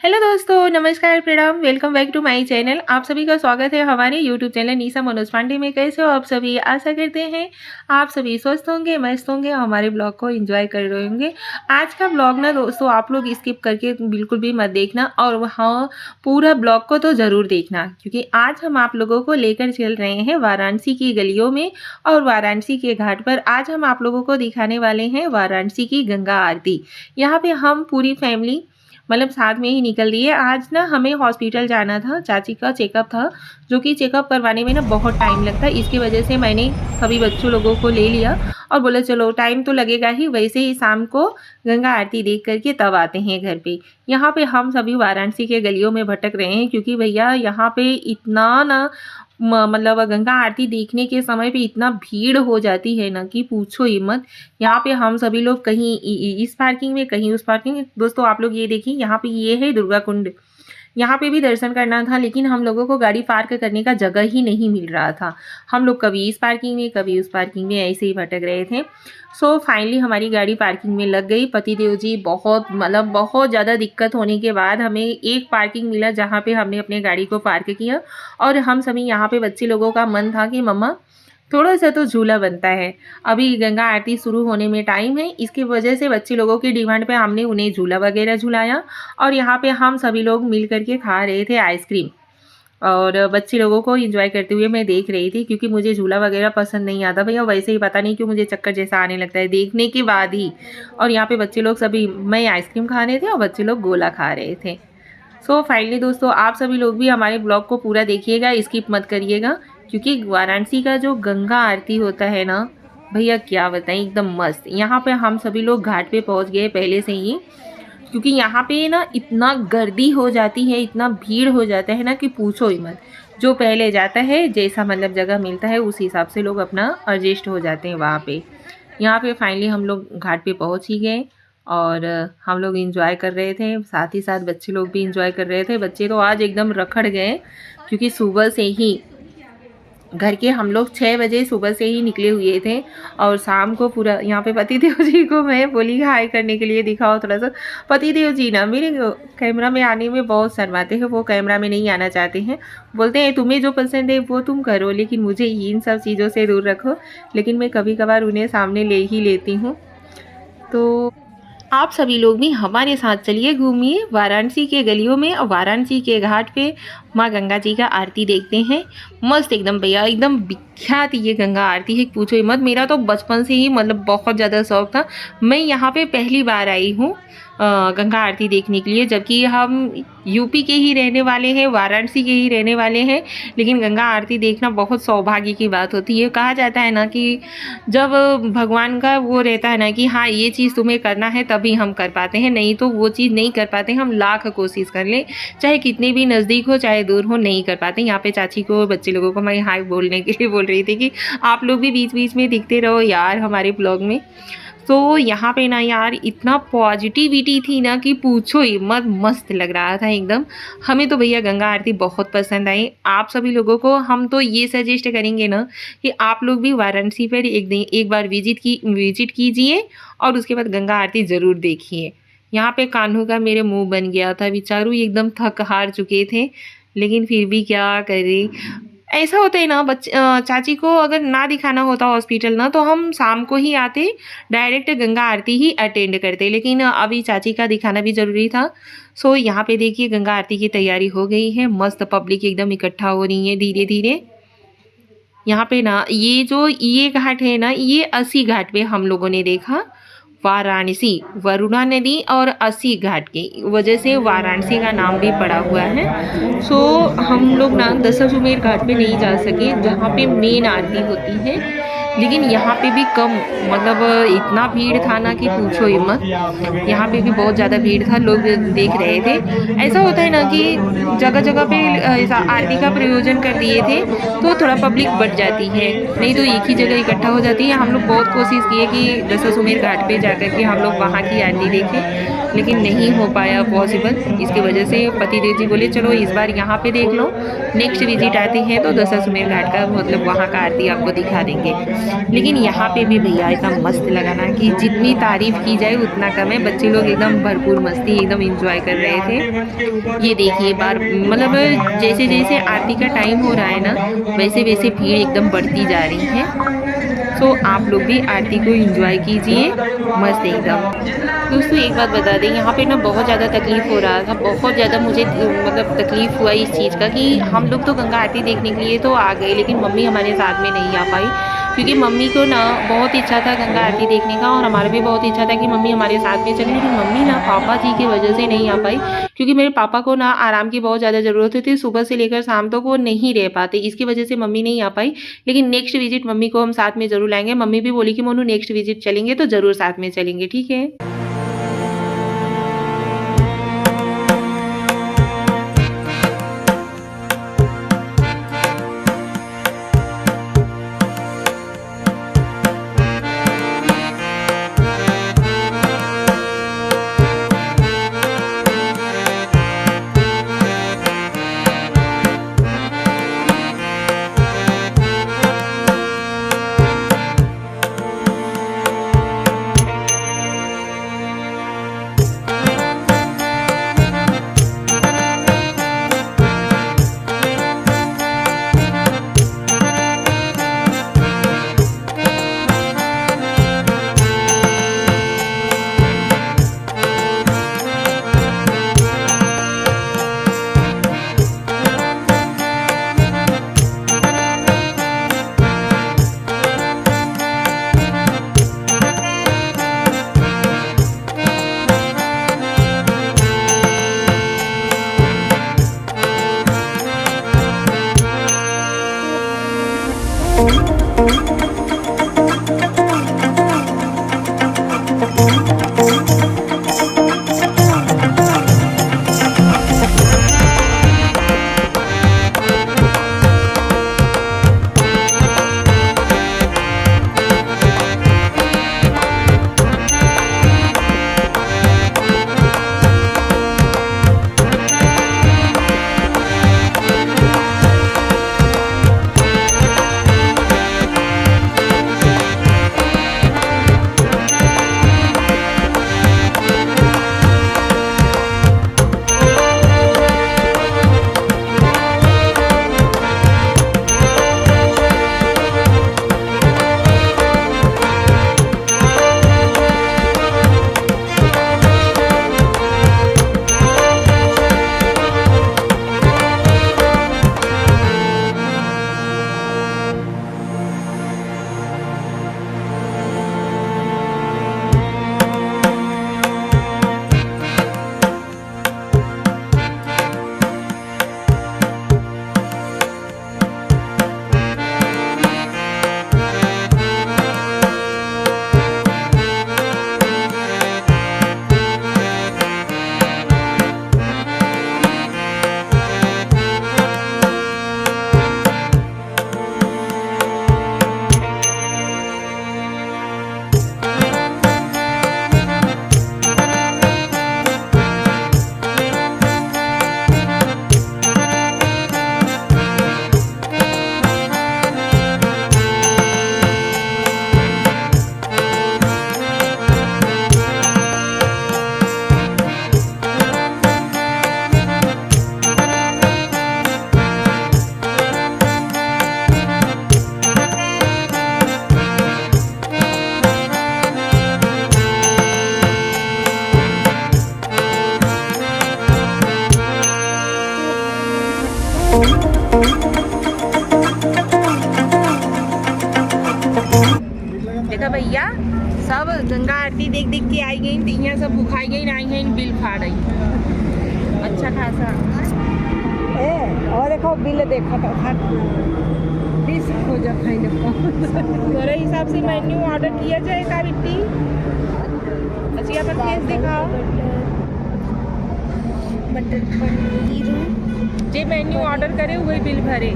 Hello दोस्तों, नमस्कार, प्रणाम, welcome back to my channel. आप सभी का स्वागत है हमारे यूट्यूब चैनल निशा मनोज पांडे में। कैसे हो आप सभी? आशा करते हैं आप सभी स्वस्थ होंगे, मस्त होंगे, हमारे ब्लॉग को एंजॉय कर रहे होंगे। आज का ब्लॉग ना दोस्तों आप लोग स्किप करके बिल्कुल भी मत देखना, और हाँ, पूरा ब्लॉग को तो ज़रूर देखना, क्योंकि आज हम आप लोगों को लेकर चल रहे हैं वाराणसी की गलियों में और वाराणसी के घाट पर। आज हम आप लोगों को दिखाने वाले हैं वाराणसी की गंगा आरती। यहाँ पे हम पूरी फैमिली मतलब साथ में ही निकल दिए। आज ना हमें हॉस्पिटल जाना था, चाची का चेकअप था, जो कि चेकअप करवाने में ना बहुत टाइम लगता है। इसकी वजह से मैंने सभी बच्चों लोगों को ले लिया और बोला चलो टाइम तो लगेगा ही, वैसे ही शाम को गंगा आरती देख करके तब आते हैं घर पे। यहाँ पे हम सभी वाराणसी के गलियों में भटक रहे हैं, क्योंकि भैया यहाँ पे इतना ना मतलब गंगा आरती देखने के समय पे इतना भीड़ हो जाती है ना कि पूछो ही मत। यहाँ पे हम सभी लोग कहीं इस पार्किंग में, कहीं उस पार्किंग में। दोस्तों आप लोग ये देखिए, यहाँ पे ये है दुर्गा कुंड। यहाँ पे भी दर्शन करना था, लेकिन हम लोगों को गाड़ी पार्क करने का जगह ही नहीं मिल रहा था। हम लोग कभी इस पार्किंग में, कभी उस पार्किंग में, ऐसे ही भटक रहे थे। सो फाइनली हमारी गाड़ी पार्किंग में लग गई। पतिदेव जी बहुत ज़्यादा दिक्कत होने के बाद हमें एक पार्किंग मिला, जहाँ पे हमने अपने गाड़ी को पार्क किया। और हम सभी यहाँ पे बच्चे लोगों का मन था कि मम्मा थोड़ा सा तो झूला बनता है, अभी गंगा आरती शुरू होने में टाइम है। इसकी वजह से बच्चे लोगों की डिमांड पे हमने उन्हें झूला वगैरह झुलाया, और यहाँ पे हम सभी लोग मिल करके खा रहे थे आइसक्रीम। और बच्चे लोगों को एंजॉय करते हुए मैं देख रही थी, क्योंकि मुझे झूला वगैरह पसंद नहीं आता भैया, वैसे ही पता नहीं क्यों मुझे चक्कर जैसा आने लगता है देखने के बाद ही। और यहाँ पे बच्चे लोग सभी, मैं आइसक्रीम खा रहे थे और बच्चे लोग गोला खा रहे थे। सो फाइनली दोस्तों आप सभी लोग भी हमारे ब्लॉग को पूरा देखिएगा, स्किप मत करिएगा, क्योंकि वाराणसी का जो गंगा आरती होता है ना भैया, क्या बताएं, एकदम मस्त। यहाँ पे हम सभी लोग घाट पे पहुँच गए पहले से ही, क्योंकि यहाँ पे ना इतना गर्दी हो जाती है, इतना भीड़ हो जाता है ना कि पूछो ही मत। जो पहले जाता है, जैसा मतलब जगह मिलता है, उस हिसाब से लोग अपना एडजस्ट हो जाते हैं वहाँ पे। यहाँ पे फाइनली हम लोग घाट पे पहुँच ही गए, और हम लोग इंजॉय कर रहे थे, साथ ही साथ बच्चे लोग भी इंजॉय कर रहे थे। बच्चे तो आज एकदम रखड़ गए, क्योंकि सुबह से ही घर के हम लोग 6 बजे सुबह से ही निकले हुए थे, और शाम को पूरा यहाँ पे पतिदेव जी को मैं बोली हाय करने के लिए, दिखाओ थोड़ा सा। पतिदेव जी ना मेरे कैमरा में आने में बहुत शर्माते हैं, वो कैमरा में नहीं आना चाहते हैं। बोलते हैं तुम्हें जो पसंद है वो तुम करो, लेकिन मुझे इन सब चीज़ों से दूर रखो। लेकिन मैं कभी कभार उन्हें सामने ले ही लेती हूँ। तो आप सभी लोग भी हमारे साथ चलिए, घूमिए वाराणसी के गलियों में और वाराणसी के घाट पे माँ गंगा जी का आरती देखते हैं। मस्त एकदम भैया, एकदम विख्यात ये गंगा आरती है, पूछो ही मत। मेरा तो बचपन से ही मतलब बहुत ज़्यादा शौक था। मैं यहाँ पे पहली बार आई हूँ गंगा आरती देखने के लिए, जबकि हम यूपी के ही रहने वाले हैं, वाराणसी के ही रहने वाले हैं, लेकिन गंगा आरती देखना बहुत सौभाग्य की बात होती है। कहा जाता है ना कि जब भगवान का वो रहता है ना कि हाँ ये चीज़ तुम्हें करना है, तभी हम कर पाते हैं, नहीं तो वो चीज़ नहीं कर पाते। हम लाख कोशिश कर लें, चाहे कितने भी नज़दीक हो चाहे दूर हो, नहीं कर पाते। यहाँ पे चाची को, बच्चे लोगों को मैं हाय बोलने के लिए बोल रही थी कि आप लोग भी बीच बीच में दिखते रहो यार हमारे ब्लॉग में। तो यहाँ पे ना यार इतना पॉजिटिविटी थी ना कि पूछो ही मत, मस्त लग रहा था एकदम। हमें तो भैया गंगा आरती बहुत पसंद आई। आप सभी लोगों को हम तो ये सजेस्ट करेंगे ना कि आप लोग भी वाराणसी पर एक बार विजिट कीजिए, और उसके बाद गंगा आरती ज़रूर देखिए। यहाँ पे कान्हू का मेरे मुंह बन गया था, बेचारू एकदम थक हार चुके थे, लेकिन फिर भी क्या करें। ऐसा होता है ना, चाची को अगर ना दिखाना होता हॉस्पिटल ना, तो हम शाम को ही आते, डायरेक्ट गंगा आरती ही अटेंड करते, लेकिन अभी चाची का दिखाना भी ज़रूरी था। सो यहाँ पे देखिए गंगा आरती की तैयारी हो गई है, मस्त पब्लिक एकदम इकट्ठा हो रही है धीरे धीरे। यहाँ पे ना ये घाट है ना, ये अस्सी घाट पे हम लोगों ने देखा। वाराणसी, वरुणा नदी और अस्सी घाट की वजह से वाराणसी का नाम भी पड़ा हुआ है। सो हम लोग ना दशाश्वमेध घाट पे नहीं जा सके, जहाँ पे मेन आरती होती है, लेकिन यहाँ पे भी कम, मतलब इतना भीड़ था ना कि पूछो ही मत। यहाँ पे भी बहुत ज़्यादा भीड़ था, लोग देख रहे थे। ऐसा होता है ना कि जगह जगह पे ऐसा आरती का प्रयोजन कर दिए थे, तो थोड़ा पब्लिक बढ़ जाती है, नहीं तो एक ही जगह इकट्ठा हो जाती है। हम लोग बहुत कोशिश किए कि दशाश्वमेध घाट पे जाकर के हम लोग वहाँ की आरती देखें, लेकिन नहीं हो पाया पॉसिबल। इसकी वजह से पतिदेव जी बोले चलो इस बार यहाँ पे देख लो, नेक्स्ट विजिट आती है तो दशाश्वमेध घाट का मतलब वहाँ का आरती आपको दिखा देंगे। लेकिन यहाँ पे भी भैया इतना मस्त लगा ना कि जितनी तारीफ़ की जाए उतना कम है। बच्चे लोग एकदम भरपूर मस्ती एकदम एंजॉय कर रहे थे। ये देखिए बार मतलब जैसे जैसे आरती का टाइम हो रहा है ना वैसे वैसे भीड़ एकदम बढ़ती जा रही है। तो आप लोग भी आरती को एंजॉय कीजिए मस्त एकदम। दोस्तों एक बात बता दें, यहाँ पे ना बहुत ज़्यादा तकलीफ़ हो रहा था, बहुत ज़्यादा मुझे मतलब तकलीफ़ हुआ इस चीज़ का कि हम लोग तो गंगा आरती देखने के लिए तो आ गए, लेकिन मम्मी हमारे साथ में नहीं आ पाई, क्योंकि मम्मी को ना बहुत इच्छा था गंगा आरती देखने का और हमारा भी बहुत इच्छा था कि मम्मी हमारे साथ में चले, लेकिन मम्मी ना पापा जी की वजह से नहीं आ पाई, क्योंकि मेरे पापा को ना आराम की बहुत ज़्यादा ज़रूरत होती है, सुबह से लेकर शाम तक वो नहीं रह पाते, इसकी वजह से मम्मी नहीं आ पाई। लेकिन नेक्स्ट विजिट मम्मी को हम साथ में ज़रूर लाएंगे। मम्मी भी बोली कि मोनू नेक्स्ट विजिट चलेंगे तो ज़रूर साथ में चलेंगे, ठीक है। देखा भैया सब गंगा आरती देख देख के आई गई, तीनियाँ सब भुखाई गई आई गई, बिल फाड़ रही अच्छा खासा। और देखो बिल देखो तो खोजा तोरे हिसाब से मेन्यू ऑर्डर किया जाए का बिट्टी? अच्छा अपन केस दिखाओ बटर पनीर जे मेन्यू ऑर्डर करे वही बिल भरे।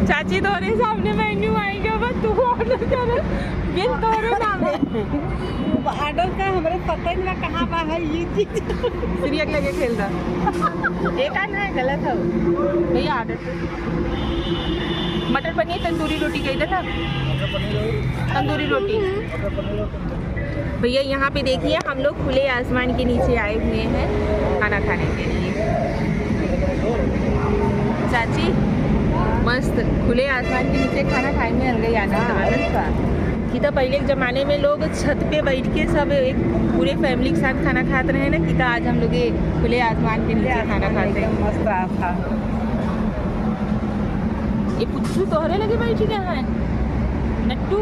चाची तोरे सामने मेन्यू आएंगे बस तू ऑर्डर कर बिल तोरे नाम है ऑर्डर का हमारे पता ही ना कहाँ बा है ये चीज सीरियस लगे खेलता एक आना है गलत है भैया ऑर्डर मटर पनीर तंदूरी रोटी कही था ना तंदूरी रोटी भैया यहाँ पे देखिए हम लोग खुले आसमान के नीचे आए हुए हैं खाना खाने के लिए। चाची मस्त खुले आसमान के नीचे खाना खाने में अलग ही आनंद था कि तो पहले के ज़माने में लोग छत पे बैठ के सब एक पूरे फैमिली के साथ खाना खाते रहे ना कि तो आज हम लोग ये खुले आसमान के नीचे खाना खाते हैं। मस्त था ये पुच्चू तोहरे लगे बैठी कहाँ है नट्टू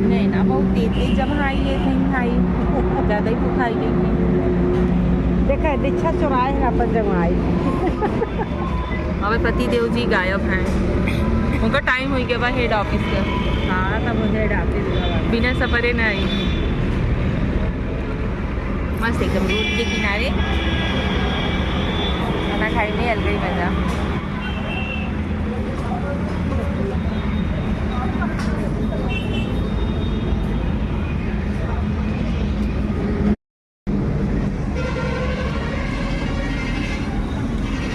नहीं ना बहुत तेज जब आई है कहीं खाई ज़्यादा ही भूखाई गई देखा दीक्षा चुराए है अपन जमाई हमारे पति देव जी गायब हैं उनका टाइम हो गया हेड ऑफिस का। हाँ तब हेड ऑफिस बिना सफरे न आई मस्त एकदम रोड के किनारे खाना खाई में अलग ही मज़ा।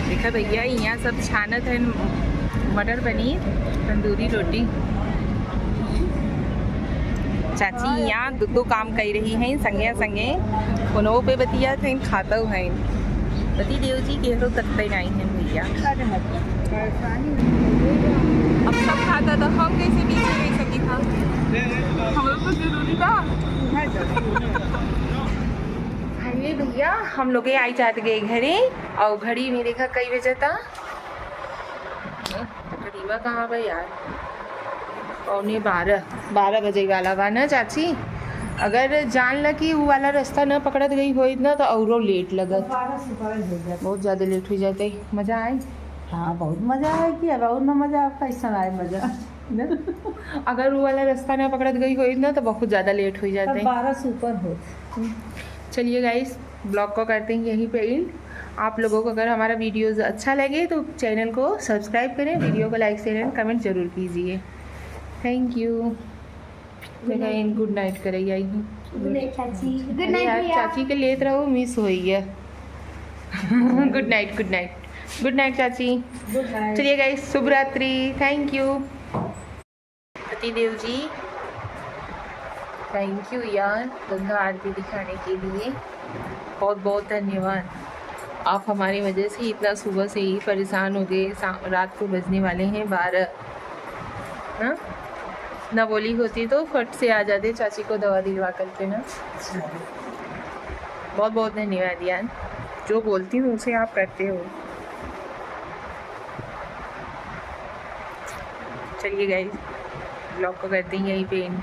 देखा भैया यहाँ सब छानत है मटर पनीर तंदूरी रोटी। चाची यहाँ दो काम कर रही हैं संगे संगे फोनों पे बतिया थे खाता हैं पति देव जी के तो तकते नहीं हैं भैया। अब सब खाता तो हम कैसे पीछे रह सकी था हम लोग तो जरूरी था फाइनली भैया हम लोग आई जाते गए घरे और घड़ी में देखा कई बजे था घड़ीवा कहाँ भाई यार 12 बजे वाला बा ना चाची। अगर जान ल कि वो वाला रास्ता न पकड़त गई हो ना तो और लेट लगत बहुत ज़्यादा लेट हो जाते। मज़ा आए हाँ बहुत मजा आए कि अब और ना मजा कैसा आए मजा अगर वो वाला रास्ता ना पकड़त गई हो ना तो बहुत ज़्यादा लेट हो जाते। 12 से ऊपर हो। चलिए गाइस ब्लॉग को करते हैं यहीं पे एंड। आप लोगों को अगर हमारा वीडियोस अच्छा लगे तो चैनल को सब्सक्राइब करें, वीडियो को लाइक शेयर एंड कमेंट जरूर कीजिए। Thank you. गुड नाइट करेगी आई गुड नाइट चाची। गुड नाइट यार भैया। चाची के लेत रहो मिस हो गया good night good night good night चाची। Good night. चलिए गाइस शुभ रात्रि। थैंक यू पति देव जी थैंक यू यार गंगा आरती दिखाने के लिए बहुत बहुत धन्यवाद। आप हमारी वजह से इतना सुबह से ही परेशान हो गए। रात को बजने वाले हैं 12 हाँ ना बोली होती तो फट से आ जाते चाची को दवा दिलवा करके ना। बहुत बहुत धन्यवाद यार जो बोलती हूँ उसे आप करते हो। चलिए गाइस ब्लॉग को करते हैं यहीं पे एंड।